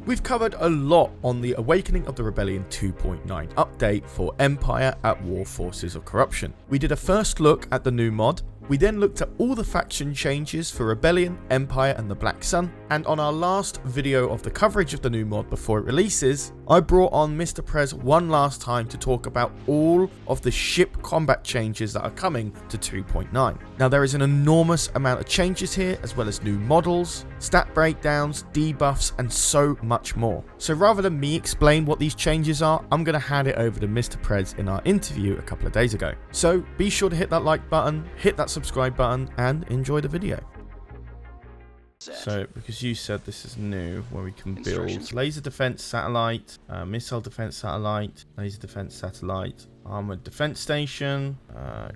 We've covered a lot on the Awakening of the Rebellion 2.9 update for Empire at War Forces of Corruption. We did a first look at the new mod. We then looked at all the faction changes for Rebellion, Empire and the Black Sun, and on our last video of the coverage of the new mod before it releases, I brought on Mr. Pres one last time to talk about all of the ship combat changes that are coming to 2.9. Now there is an enormous amount of changes here, as well as new models, stat breakdowns, debuffs and so much more. So rather than me explain what these changes are, I'm going to hand it over to Mr. Pres in our interview a couple of days ago. So be sure to hit that like button, hit that subscribe button and enjoy the video. So, because you said this is new, where we can build laser defense satellite, missile defense satellite, laser defense satellite, armored defense station,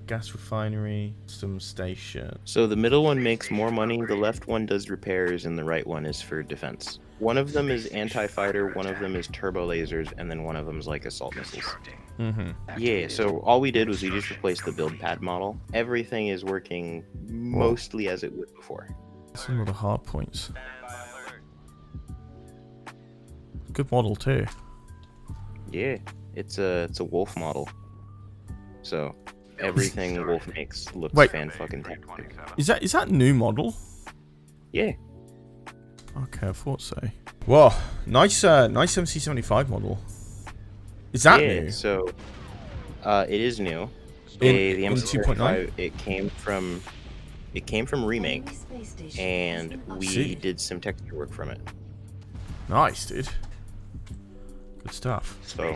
gas refinery, some station. So the middle one makes more money, the left one does repairs, and the right one is for defense. One of them is anti-fighter, one of them is turbo lasers, and then one of them is like assault missiles. Yeah, so all we did was we just replaced the build pad model. Everything is working mostly as it would before. Some of the hard points. Good model too. Yeah, it's a Wolf model. So everything Wolf makes looks fan-fucking-tastic. Is that new model? Yeah. Okay, I thought so. Whoa, nice MC75 model. Is that new? So it is new. In the MC2.9? MC2.9, it came from Remake, and we did some texture work from it. Nice, dude. Good stuff. So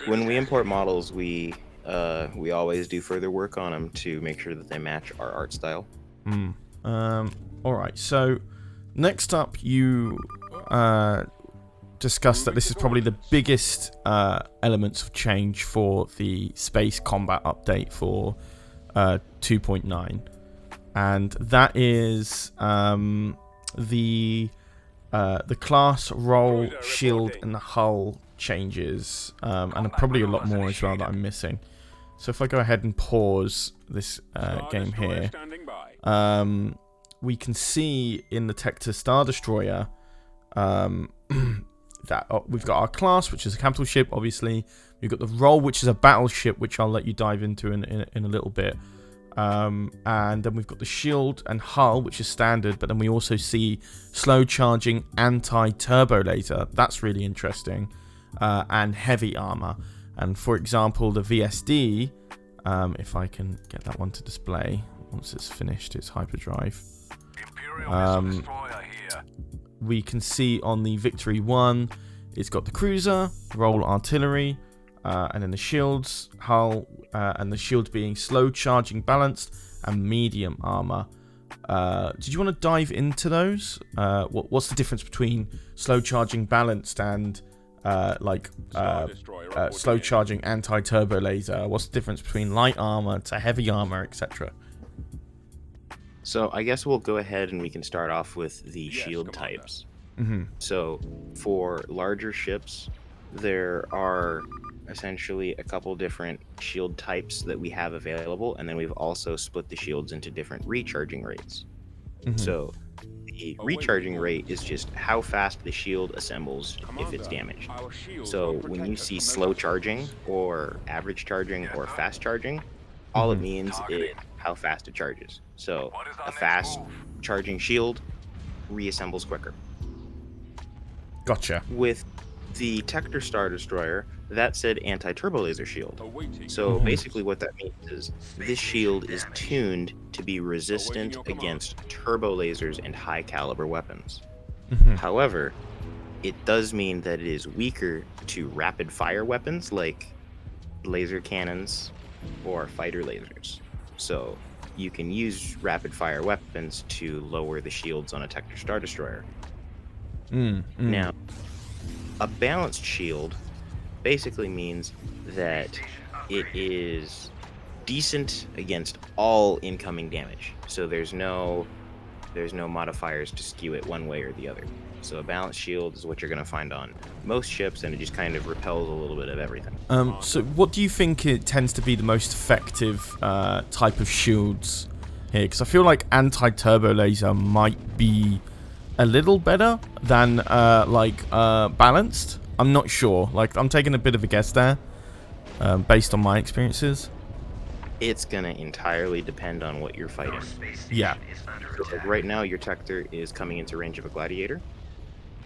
when we import models, we always do further work on them to make sure that they match our art style. All right. So next up, you discussed that this is probably the biggest elements of change for the space combat update for 2.9. And that is the class, role, shield, and the hull changes, and probably a lot more as well that I'm missing. So if I go ahead and pause this game here, we can see in the Tector Star Destroyer that we've got our class, which is a capital ship, obviously. We've got the role, which is a battleship, which I'll let you dive into in a little bit. And then we've got the shield and hull, which is standard, but then we also see slow charging anti-turbo laser. That's really interesting. And heavy armor. And for example, the VSD, if I can get that one to display once it's finished its hyperdrive, we can see on the Victory 1, it's got the cruiser, roll artillery, and then the shields, hull, and the shield being slow charging balanced and medium armor. Did you want to dive into those? What's the difference between slow charging balanced and slow charging anti-turbo laser? What's the difference between light armor to heavy armor, etc.? So I guess we'll go ahead and we can start off with the shield types. So for larger ships, there are essentially a couple different shield types that we have available, and then we've also split the shields into different recharging rates. So the recharging rate is just how fast the shield assembles if it's damaged. So when you see slow charging or average charging or fast charging, all it means is how fast it charges. So a fast charging shield reassembles quicker. Gotcha. With the Tector Star Destroyer, that said anti-turbo laser shield. So basically what that means is this shield is tuned to be resistant against turbo lasers and high caliber weapons. However, it does mean that it is weaker to rapid fire weapons like laser cannons or fighter lasers. So you can use rapid fire weapons to lower the shields on a Tector Star Destroyer. Now, a balanced shield basically means that it is decent against all incoming damage. So there's no modifiers to skew it one way or the other. So a balanced shield is what you're going to find on most ships, and it just kind of repels a little bit of everything. So what do you think it tends to be the most effective type of shields here? Because I feel like anti-turbo laser might be a little better than balanced. I'm not sure. Like, I'm taking a bit of a guess there, based on my experiences. It's gonna entirely depend on what you're fighting. Yeah. So, like, right now, your Tector is coming into range of a Gladiator,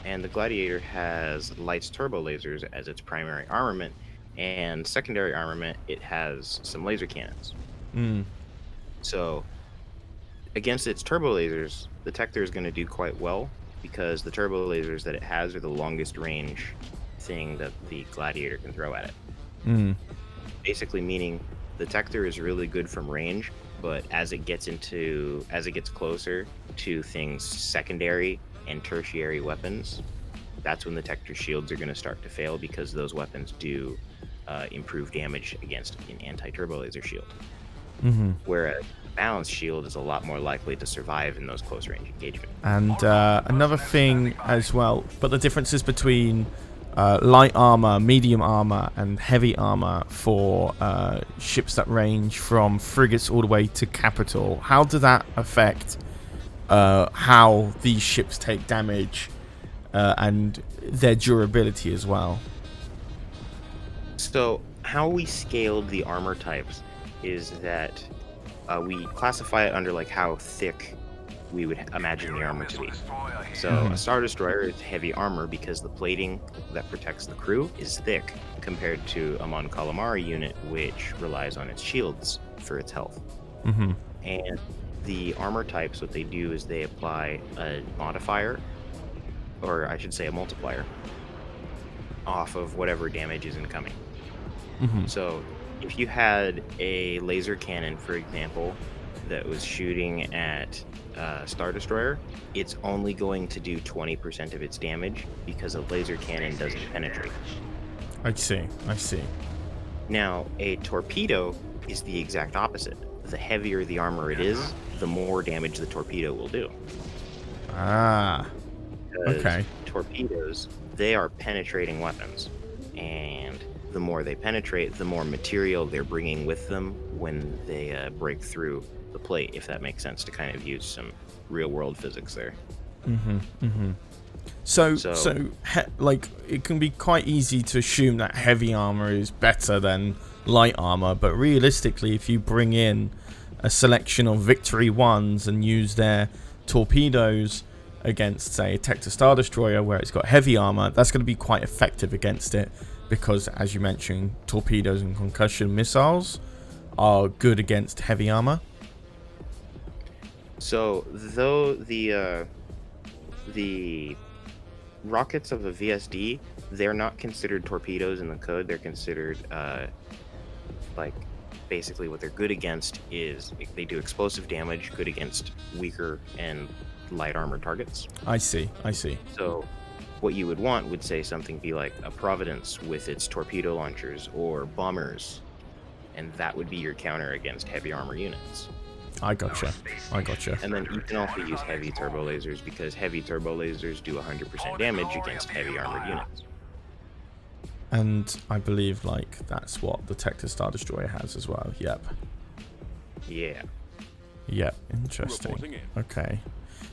and the Gladiator has Light's turbo lasers as its primary armament, and secondary armament, it has some laser cannons. So against its turbo lasers, the Tector is going to do quite well because the turbo lasers that it has are the longest range thing that the Gladiator can throw at it. Basically meaning the Tector is really good from range, but as it gets closer to things secondary and tertiary weapons, that's when the Tector shields are going to start to fail because those weapons do improve damage against an anti-turbo laser shield. Whereas balanced shield is a lot more likely to survive in those close range engagement. And another thing as well, but the differences between light armor, medium armor, and heavy armor for ships that range from frigates all the way to capital. How does that affect how these ships take damage and their durability as well? So how we scaled the armor types is that we classify it under like how thick we would imagine the armor to be. So a Star Destroyer is heavy armor because the plating that protects the crew is thick compared to a Mon Calamari unit, which relies on its shields for its health. And the armor types, what they do is they apply a modifier, or I should say a multiplier, off of whatever damage is incoming. So if you had a laser cannon, for example, that was shooting at Star Destroyer, it's only going to do 20% of its damage because a laser cannon doesn't penetrate. I see. Now, a torpedo is the exact opposite. The heavier the armor it is, the more damage the torpedo will do. Okay. Torpedoes, they are penetrating weapons, and the more they penetrate, the more material they're bringing with them when they break through the plate, if that makes sense, to kind of use some real-world physics there. So like, it can be quite easy to assume that heavy armor is better than light armor, but realistically, if you bring in a selection of Victory 1s and use their torpedoes against, say, a Tector Star Destroyer where it's got heavy armor, that's going to be quite effective against it because, as you mentioned, torpedoes and concussion missiles are good against heavy armor. So, though the rockets of a VSD, they're not considered torpedoes in the code. They're considered, basically what they're good against is they do explosive damage, good against weaker and light armor targets. I see. So, what you would want would say something be like a Providence with its torpedo launchers or bombers, and that would be your counter against heavy armor units. I gotcha. And then you can also use heavy turbo lasers because heavy turbo lasers do 100% damage against heavy armored units. And I believe that's what the Tector Star Destroyer has as well. Yep. Interesting. Okay.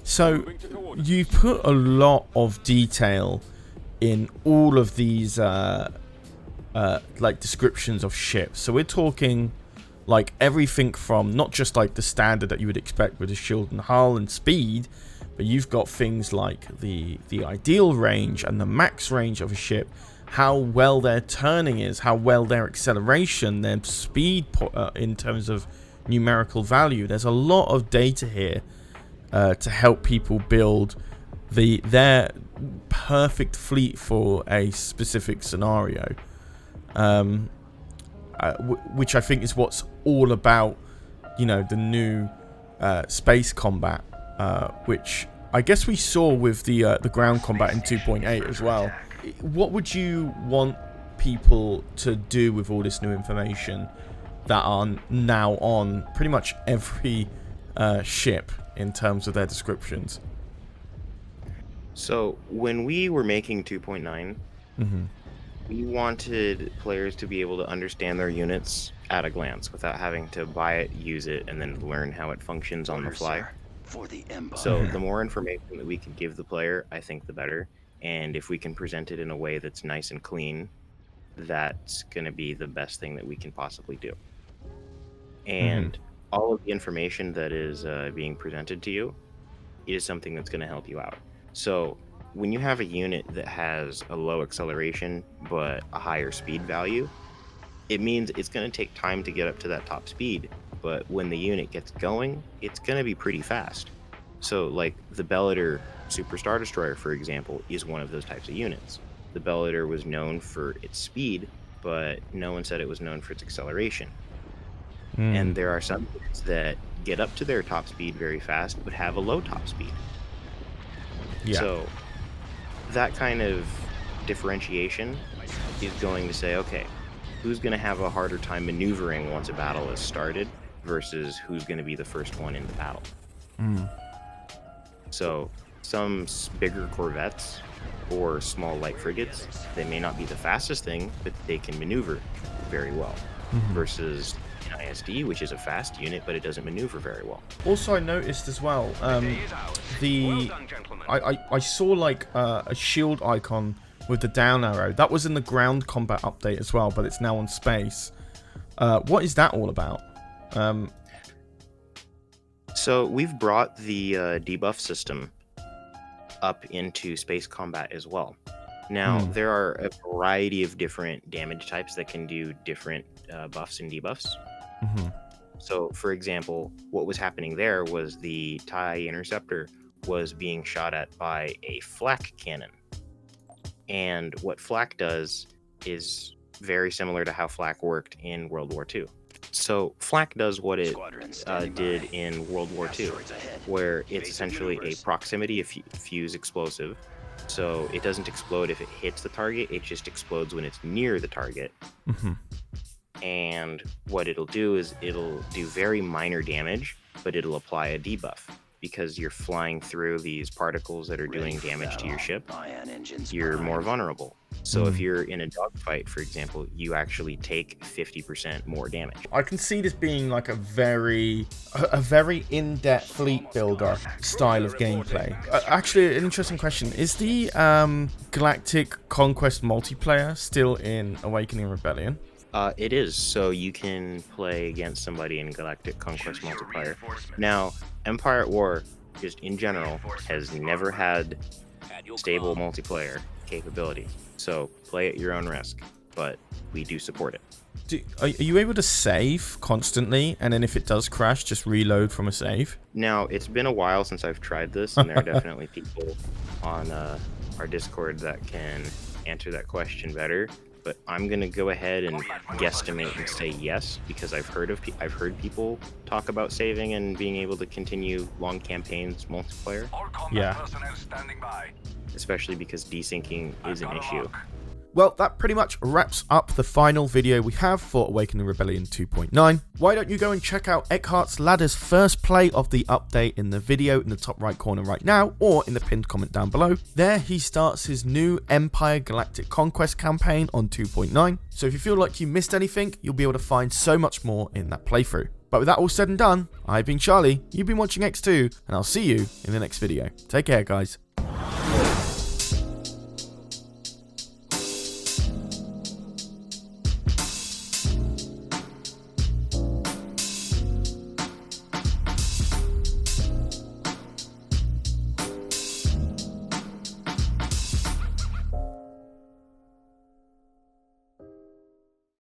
So you put a lot of detail in all of these descriptions of ships. So we're talking everything from not just the standard that you would expect with a shield and hull and speed, but you've got things like the ideal range and the max range of a ship, how well their turning is, how well their acceleration, their speed in terms of numerical value. There's a lot of data here to help people build their perfect fleet for a specific scenario. Which I think is what's all about, the new space combat, which I guess we saw with the ground combat in 2.8 as well. What would you want people to do with all this new information that are now on pretty much every ship in terms of their descriptions? So when we were making 2.9, we wanted players to be able to understand their units at a glance without having to buy it, use it, and then learn how it functions on the fly. So the more information that we can give the player, I think the better. And if we can present it in a way that's nice and clean, that's going to be the best thing that we can possibly do. And all of the information that is being presented to you is something that's going to help you out. So when you have a unit that has a low acceleration but a higher speed value, it means it's going to take time to get up to that top speed. But when the unit gets going, it's going to be pretty fast. So like the Bellator Super Star Destroyer, for example, is one of those types of units. The Bellator was known for its speed, but no one said it was known for its acceleration. And there are some units that get up to their top speed very fast, but have a low top speed. So that kind of differentiation is going to say, okay, who's going to have a harder time maneuvering once a battle is started versus who's going to be the first one in the battle. So some bigger corvettes or small light frigates, they may not be the fastest thing, but they can maneuver very well versus ISD, which is a fast unit, but it doesn't maneuver very well. Also, I noticed as well, I saw like a shield icon with the down arrow. That was in the ground combat update as well, but it's now on space. What is that all about? So we've brought the debuff system up into space combat as well. Now, there are a variety of different damage types that can do different buffs and debuffs. So, for example, what was happening there was the TIE Interceptor was being shot at by a flak cannon. And what flak does is very similar to how flak worked in World War II. So flak does what it did in World War II, where it's essentially a proximity fuse explosive. So it doesn't explode if it hits the target, it just explodes when it's near the target. And what it'll do is it'll do very minor damage, but it'll apply a debuff. Because you're flying through these particles that are doing damage to your ship, you're more vulnerable. So if you're in a dogfight, for example, you actually take 50% more damage. I can see this being like a very in-depth fleet builder style of gameplay. Actually, an interesting question. Is the Galactic Conquest multiplayer still in Awakening Rebellion? It is, so you can play against somebody in Galactic Conquest multiplayer. Now, Empire at War, just in general, has never had stable multiplayer capability. So play at your own risk, but we do support it. Are you able to save constantly, and then if it does crash, just reload from a save? Now, it's been a while since I've tried this, and there are definitely people on our Discord that can answer that question better. But I'm gonna go ahead and guesstimate and say yes, because I've heard people talk about saving and being able to continue long campaigns multiplayer. Yeah. Especially because desyncing is an issue. Well, that pretty much wraps up the final video we have for Awakening Rebellion 2.9. Why don't you go and check out Eckhartsladder's first play of the update in the video in the top right corner right now, or in the pinned comment down below. There he starts his new Empire Galactic Conquest campaign on 2.9. So if you feel like you missed anything, you'll be able to find so much more in that playthrough. But with that all said and done, I've been Charlie, you've been watching EcksToo, and I'll see you in the next video. Take care, guys.